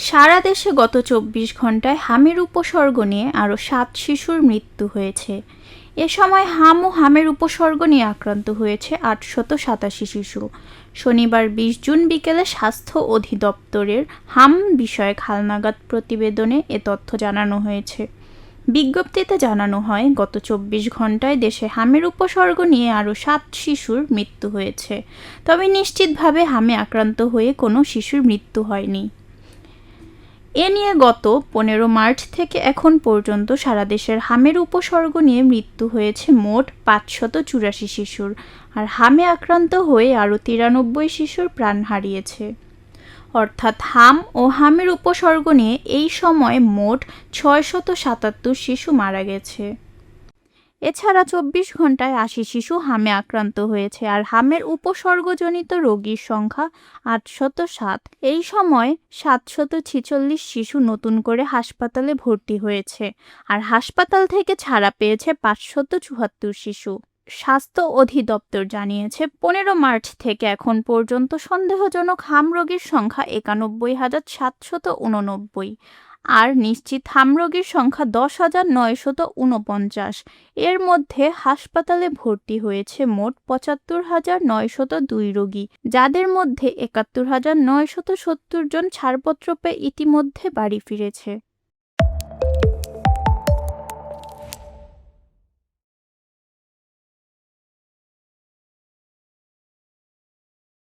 সারা দেশে গত ২৪ ঘণ্টায় হামের উপসর্গ নিয়ে আরও ৭ শিশুর মৃত্যু হয়েছে। এ সময় হাম ও হামের উপসর্গ নিয়ে আক্রান্ত হয়েছে ৮৮৭ শিশু। শনিবার ২০ জুন বিকেলে স্বাস্থ্য অধিদপ্তরের হাম বিষয়ক হালনাগাদ প্রতিবেদনে এ তথ্য জানানো হয়েছে। বিজ্ঞপ্তিতে জানানো হয়, গত ২৪ ঘণ্টায় দেশে হামের উপসর্গ নিয়ে আরও ৭ শিশুর মৃত্যু হয়েছে। তবে নিশ্চিতভাবে হামে আক্রান্ত হয়ে কোনো শিশুর মৃত্যু হয়নি। এ নিয়ে গত ১৫ মার্চ থেকে এখন পর্যন্ত সারা দেশের হামের উপসর্গ নিয়ে মৃত্যু হয়েছে মোট ৫৮৪ শিশুর, আর হামে আক্রান্ত হয়ে আরও ৯৩ শিশুর প্রাণ হারিয়েছে। অর্থাৎ হাম ও হামের উপসর্গ নিয়ে এই সময়ে মোট ৬৭৭ শিশু মারা গেছে। এছাড়া ২৪ ঘণ্টায় ৮০ শিশু হামে আক্রান্ত হয়েছে, আর হামের উপসর্গজনিত রোগীর সংখ্যা ৮০৭। এই সময় ৭৪৬ শিশু নতুন করে হাসপাতালে ভর্তি হয়েছে, আর হাসপাতাল থেকে ছাড়া পেয়েছে ৫৭৪ শিশু। স্বাস্থ্য অধিদপ্তর জানিয়েছে, ১৫ মার্চ থেকে এখন পর্যন্ত সন্দেহজনক হাম রোগীর সংখ্যা ৯১,৭৮৯, আর নিশ্চিত হাম রোগীর সংখ্যা ১০,৯৪৯। এর মধ্যে হাসপাতালে ভর্তি হয়েছে মোট ৭৫,৯০২ রোগী, যাদের মধ্যে ৭১,৯৭০ জন ছাড়পত্র পেয়ে ইতিমধ্যে বাড়ি ফিরেছে।